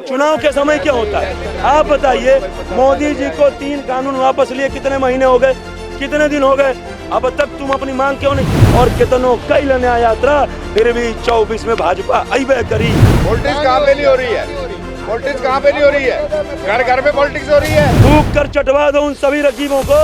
चुनाव के समय क्या होता है? आप बताइए, मोदी जी को 3 कानून वापस लिए कितने महीने हो गए, कितने दिन हो गए? अब तक तुम अपनी मांग क्यों नहीं? और कितनों कई न्याय यात्रा फिर भी 24 में भाजपा अइबे करी। पॉलिटिक्स कहाँ पे नहीं हो रही है? पॉलिटिक्स कहाँ पे नहीं हो रही है? घर घर में पॉलिटिक्स हो रही है। थूक कर चटवा दो उन सभी रकीबों को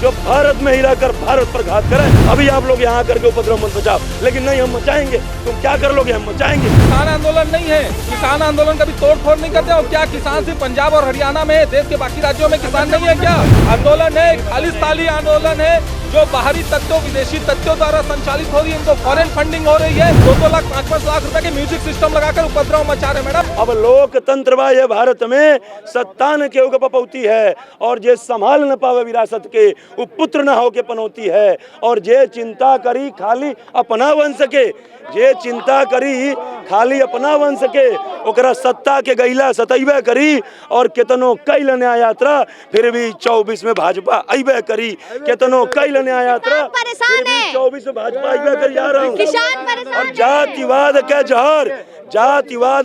जो भारत में ही रहकर भारत पर घात करें। अभी आप लोग यहाँ करके उपद्रव मत मचाओ, लेकिन नहीं, हम मचाएंगे। तुम क्या कर लोगे? हम मचाएंगे। किसान आंदोलन नहीं है, किसान आंदोलन कभी तोड़ फोड़ नहीं करते। और क्या किसान सिर्फ पंजाब और हरियाणा में है? देश के बाकी राज्यों में किसान नहीं है क्या? आंदोलन है, खालिस्तानी आंदोलन है जो बाहरी तत्वों, विदेशी तत्वों द्वारा संचालित हो रही है। इनको फॉरेन फंडिंग हो रही है। 2-2 लाख 5-5 लाख रुपए के म्यूजिक सिस्टम लगाकर उपद्रव मचा रहे मैडम। अब लोकतंत्र बा ये भारत में सत्तान के उग पपौती है, और जे संभाल न पावे विरासत के वो पुत्र न हो के पनौती है। और जे चिंता करी खाली अपना वंश के, जे चिंता करी खाली अपना वंश के, ओकरा सत्ता के गैला सतैबे करी। और केतनो कई न्याय यात्रा फिर भी 24 में भाजपा अइबे करी। केतनो कई न्याय यात्रा फिर भी 24 में भाजपा अइबे करी। जा रहा हूँ। और जातिवाद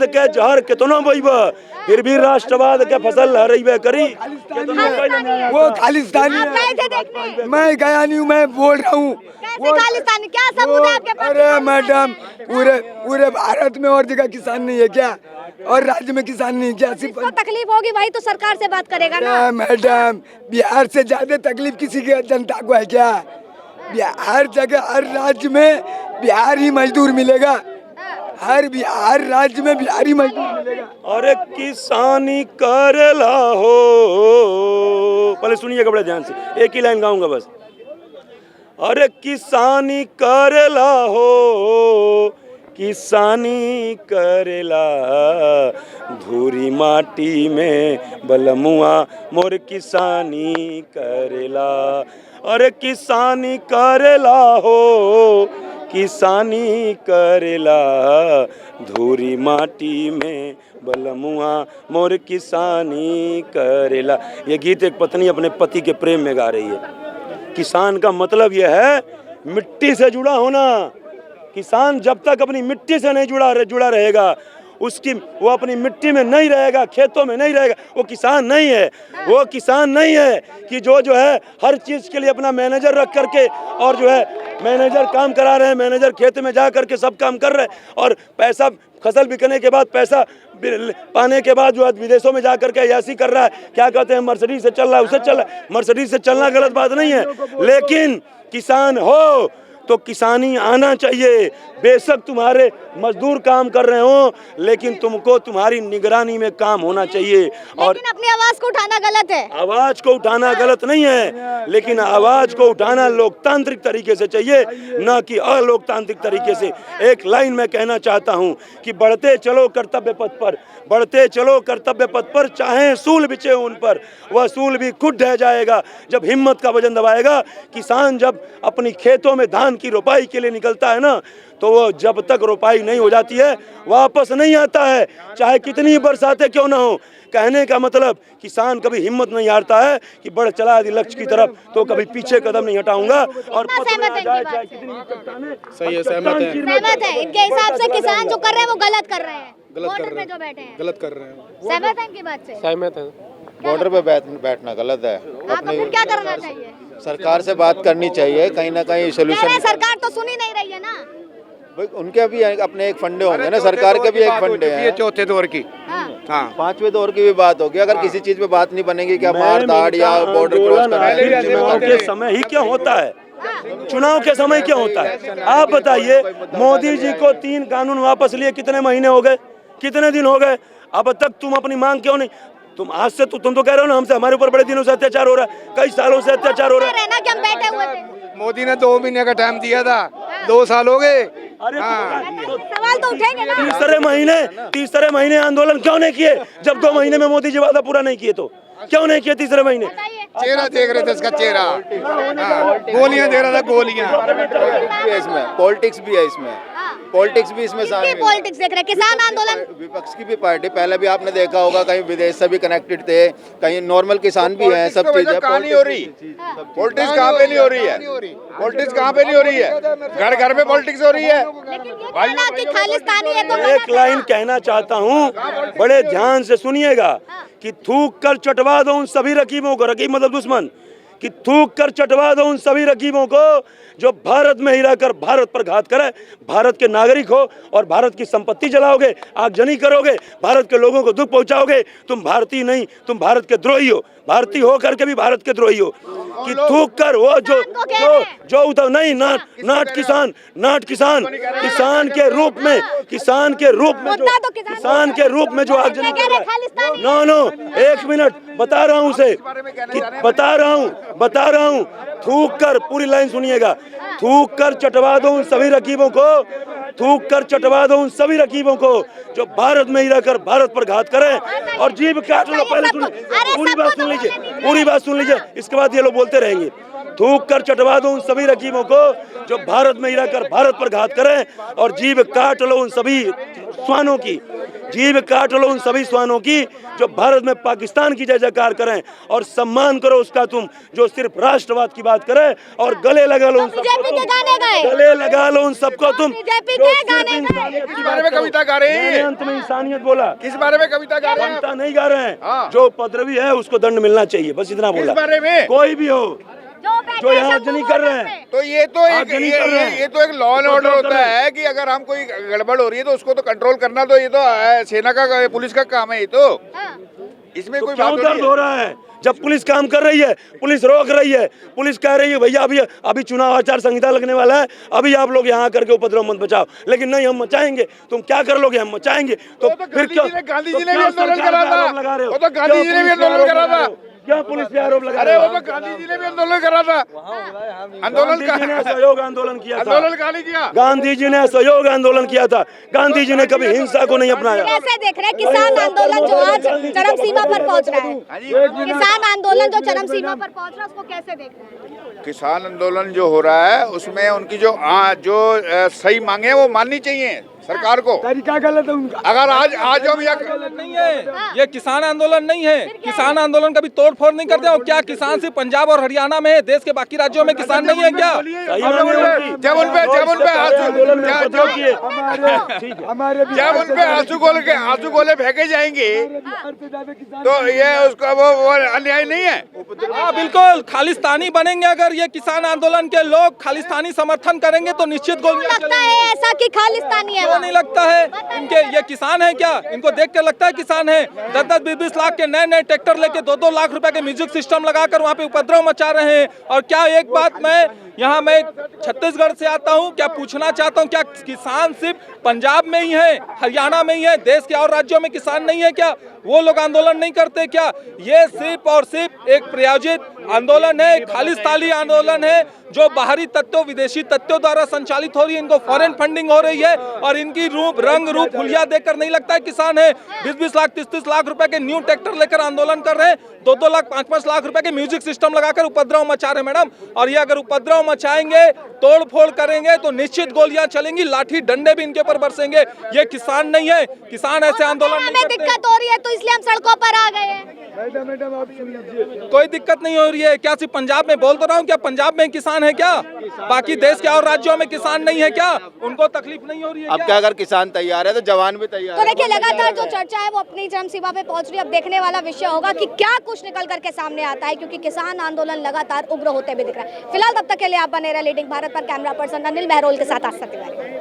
के जहर कितनो बोइबा फिर भी राष्ट्रवाद के फसल हरइबे करी। वो खालिस्तानी है। मैं गया नहीं हूँ, मैं बोल रहा हूँ। खालिस्तानी क्या सबूत है आपके पास? अरे मैडम, पूरे भारत में और जगह किसान नहीं है क्या? और राज्य में किसान नहीं है क्या? सिर्फ तकलीफ होगी वही तो सरकार से बात करेगा ना। मैडम, बिहार से ज्यादा तकलीफ किसी की जनता को है क्या? हर जगह, हर राज्य में बिहार ही मजदूर मिलेगा। हर राज्य में बिहारी मजदूर मिलेगा। अरे किसानी करेला हो, पहले सुनिए कपड़े ध्यान से, एक ही लाइन गाऊंगा बस। अरे किसानी करेला हो, किसानी करेला, धूरी माटी में बलमुआ मोर किसानी करेला। अरे किसानी करेला हो, किसानी करेला, धूरी माटी में बलमुआ मोर किसानी करेला। ये गीत एक पत्नी अपने पति के प्रेम में गा रही है। किसान का मतलब यह है मिट्टी से जुड़ा होना। किसान जब तक अपनी मिट्टी से नहीं जुड़ा रहेगा, वो अपनी मिट्टी में नहीं रहेगा, खेतों में नहीं रहेगा, वो किसान नहीं है। वो किसान नहीं है कि जो है हर चीज़ के लिए अपना मैनेजर रख करके, और जो है मैनेजर काम करा रहे हैं, मैनेजर खेत में जा करके सब काम कर रहे हैं, और पैसा फसल बिकने के बाद, पैसा पाने के बाद जो है विदेशों में जा करके ऐसी कर रहा है, क्या कहते हैं, मर्सिडीज से चल रहा है, उसे चल रहा है। मर्सिडीज से चलना गलत बात नहीं है, लेकिन किसान हो तो किसानी आना चाहिए। बेशक तुम्हारे मजदूर काम कर रहे हो, लेकिन तुमको तुम्हारी निगरानी में काम होना चाहिए। और लेकिन अपनी आवाज को उठाना गलत है। आवाज को उठाना गलत नहीं है, लेकिन आवाज को उठाना लोकतांत्रिक तरीके से चाहिए, न कि अलोकतांत्रिक तरीके से। एक लाइन में कहना चाहता हूँ कि बढ़ते चलो कर्तव्य पथ पर, बढ़ते चलो कर्तव्य पथ पर, चाहे सूल बिछे उन पर, वह सूल भी खुद ढह जाएगा जब हिम्मत का वजन दबाएगा। किसान जब अपनी खेतों में धान की रोपाई के लिए निकलता है ना, तो वो जब तक रोपाई नहीं हो जाती है वापस नहीं आता है, चाहे कितनी बरसातें क्यों ना हो। कहने का मतलब किसान कभी हिम्मत नहीं हारता है कि बढ़ चला यदि लक्ष्य की तरफ, तो कभी पीछे कदम नहीं हटाऊंगा। और सहमत है, इनके हिसाब से किसान जो कर रहे हैं वो गलत कर रहे हैं, बॉर्डर पे जो बैठे हैं गलत कर रहे हैं। सहमत है इनकी बात से? सहमत है। बॉर्डर पे बैठना गलत है। आपको फिर क्या करना चाहिए? सरकार से बात करनी चाहिए, कहीं ना कहीं सोल्यूशन। सरकार तो सुन ही नहीं रही है ना। उनके भी अपने एक फंडे होंगे ना, सरकार के भी एक फंडे हैं। चौथे दौर की, हाँ, 5वें दौर की भी बात होगी। अगर किसी चीज पे बात नहीं बनेगी, क्या मार धाड़ या बॉर्डर क्रॉस करना चुनाव के समय ही क्यों होता है? चुनाव के समय क्यों होता है? आप बताइए, मोदी जी को 3 कानून वापस लिए कितने महीने हो गए, कितने दिन हो गए? अब तक तुम अपनी मांग क्यों नहीं? तुम आज से तुम तो कह रहे हो ना हमसे, हमारे ऊपर बड़े दिनों से अत्याचार हो रहा है, कई सालों से अत्याचार हो रहा है। रहना कि हम बैठे हुए थे। मोदी ने 2 महीने का टाइम दिया था, 2 साल हो गए। अरे सवाल तो उठेंगे ना। तीसरे महीने आंदोलन क्यों नहीं किए? जब 2 महीने में मोदी जी वादा पूरा नहीं किए तो क्यों नहीं किए तीसरे महीने? चेहरा देख रहे थे इसका चेहरा, गोलियां दे रहा था, गोलियां। इसमें पॉलिटिक्स भी है, इसमें पॉलिटिक्स भी इसमें शामिल है। पॉलिटिक्स देख रहे हैं किसान आंदोलन। विपक्ष की भी पार्टी, पहले भी आपने देखा होगा कहीं विदेश से भी कनेक्टेड थे, कहीं नॉर्मल किसान भी हैं, सब चीजें। कहाँ नहीं हो रही पॉलिटिक्स, कहाँ पे नहीं हो रही है पॉलिटिक्स, कहाँ पे नहीं हो रही है, घर घर में पॉलिटिक्स हो रही है। लेकिन ये कहना कि खालिस्तानी है तो एक लाइन कहना चाहता हूँ, बड़े ध्यान से सुनिएगा, कि थूक कर चटवा दो उन सभी रकीबों को, रकीब मतलब दुश्मन, कि थूक कर चटवा दो उन सभी रकीबों को जो भारत में ही रहकर भारत पर घात करे, भारत के नागरिक हो और भारत की संपत्ति जलाओगे, आगजनी करोगे, भारत के लोगों को दुख पहुंचाओगे। तुम भारतीय नहीं, तुम भारत के द्रोही हो, भारतीय हो करके भी भारत के द्रोही हो। कि थूक कर वो जो उधर नहीं, नाट किसान किसान के रूप में, किसान के रूप में जो आगजनी कर रहा है। नो एक मिनट बता रहा हूँ उसे, बता रहा हूँ, थूक कर, पूरी लाइन सुनिएगा, थूक कर चटवा दो उन सभी रकीबों को, थूक कर चटवा दो उन सभी रकीबों को जो भारत में ही रहकर भारत पर घात करें और जीभ काट लो। पहले पूरी बात सुन लीजिए, इसके बाद ये लोग बोलते रहेंगे। थूक कर चटवा दो उन सभी रकीबों को जो भारत में ही रहकर भारत पर घात करें और जीभ काट लो उन सभी श्वानों की, जीभ काट लो उन सभी श्वानों की जो भारत में पाकिस्तान की जय जयकार करें, और सम्मान करो उसका तुम जो सिर्फ राष्ट्रवाद की बात करे, और गले लगा लो उन सबको, गले लगा लो उन सबको तुम। किस बारे में कविता गा रहे हैं? अंत में इंसानियत बोला, किस बारे में कविता गा रहे हैं? कविता नहीं गा रहे हैं, जो उपद्रवी है उसको दंड मिलना चाहिए, बस इतना बोला। किस बारे में? कोई भी हो जो यहाँ आगजनी कर रहे हैं, तो ये तो एक लॉ एंड ऑर्डर होता है कि अगर हम कोई गड़बड़ हो रही है तो उसको तो कंट्रोल करना, तो ये तो सेना का, पुलिस का काम है। ये तो इसमें कोई क्यों दर्द हो रहा है? जब पुलिस काम कर रही है, पुलिस रोक रही है, पुलिस कह रही है भैया अभी चुनाव आचार संहिता लगने वाला है, अभी आप लोग यहाँ करके उपद्रव मत बचाओ, लेकिन नहीं हम मचाएंगे। तुम क्या कर लोगे? हम मचाएंगे। तो फिर क्यों गांधी जी ने भी आंदोलन करा था, वो तो गांधी जी ने भी आंदोलन करा था, क्या पुलिस पे आरोप लगा? अरे वो तो गांधी जी ने भी आंदोलन करा था, आंदोलन का सहयोग आंदोलन किया था, आंदोलन कहा नहीं किया, गांधी जी ने सहयोग आंदोलन किया था, गांधी जी ने कभी हिंसा को नहीं अपनाया। कैसे देख रहे हैं किसान आंदोलन जो आज चरम सीमा पर पहुंच रहा है? किसान आंदोलन जो चरम सीमा पर पहुंच रहा है उसको कैसे देख रहे हैं? किसान आंदोलन जो हो रहा है उसमें उनकी जो सही मांगे वो माननी चाहिए सरकार को। तरीका गलत है उनका। अगर आज हम नहीं है, ये किसान आंदोलन नहीं है, किसान आंदोलन कभी तोड़ फोड़ नहीं करते। और क्या किसान सिर्फ पंजाब और हरियाणा में है, देश के बाकी राज्यों में किसान नहीं है क्या? जब उन पे आंसू गोले फेंके जाएंगे तो ये उसका वो अन्याय नहीं है। हाँ बिल्कुल, खालिस्तानी बनेंगे अगर ये किसान आंदोलन के लोग, खालिस्तानी समर्थन करेंगे तो निश्चित गोलियां लगता है ऐसा कि खालिस्तानी है? नहीं लगता है इनके, ये किसान है क्या? इनको देख के लगता है किसान है? 10-20 लाख के नए ट्रैक्टर लेके 2-2 लाख रुपए के म्यूजिक सिस्टम लगाकर वहाँ पे उपद्रव मचा रहे हैं। और क्या एक बात मैं छत्तीसगढ़ से आता हूँ, क्या पूछना चाहता हूँ, क्या किसान सिर्फ पंजाब में ही है, हरियाणा में ही है, देश के और राज्यों में किसान नहीं है क्या? वो लोग आंदोलन नहीं करते क्या? ये सिर्फ और सिर्फ एक प्रायोजित आंदोलन है, खालिस्तानी आंदोलन है जो बाहरी तत्वों, विदेशी तत्वों द्वारा संचालित हो रही है। इनको फॉरेन फंडिंग हो रही है और इनकी रंग रूप हुलिया देखकर नहीं लगता है किसान है। 20-20 लाख 30-30 लाख रुपए के न्यू ट्रैक्टर लेकर आंदोलन कर रहे हैं, 2-2 लाख 5-5 लाख रुपए के म्यूजिक सिस्टम लगाकर उपद्रव मचा रहे हैं मैडम। और ये अगर उपद्रव मचाएंगे, तोड़ फोड़ करेंगे तो निश्चित गोलियां चलेंगी, लाठी डंडे भी इनके ऊपर बरसेंगे। ये किसान नहीं है, किसान ऐसे आंदोलन नहीं करते। दिक्कत हो रही है तो इसलिए हम सड़कों पर आ गए हैं। मैडम आप सुन लीजिए, कोई दिक्कत नहीं हो रही है। क्या सिर्फ पंजाब में बोल तो रहा हूँ, क्या पंजाब में किसान है क्या? बाकी देश के और राज्यों में किसान नहीं है क्या? उनको तकलीफ नहीं हो रही है? अब क्या अगर किसान तैयार है तो जवान भी तैयार है। तो देखिए लगातार जो चर्चा है वो अपनी चरम सीमा पे पहुंच रही है। अब देखने वाला विषय होगा कि क्या कुछ निकल करके सामने आता है, क्योंकि किसान आंदोलन लगातार उग्र होते हुए दिख रहा है। फिलहाल तब तक के लिए आप बने रहे लीडिंग भारत पर। कैमरा पर्सन अनिल बहरोल के साथ आस्था तिवारी।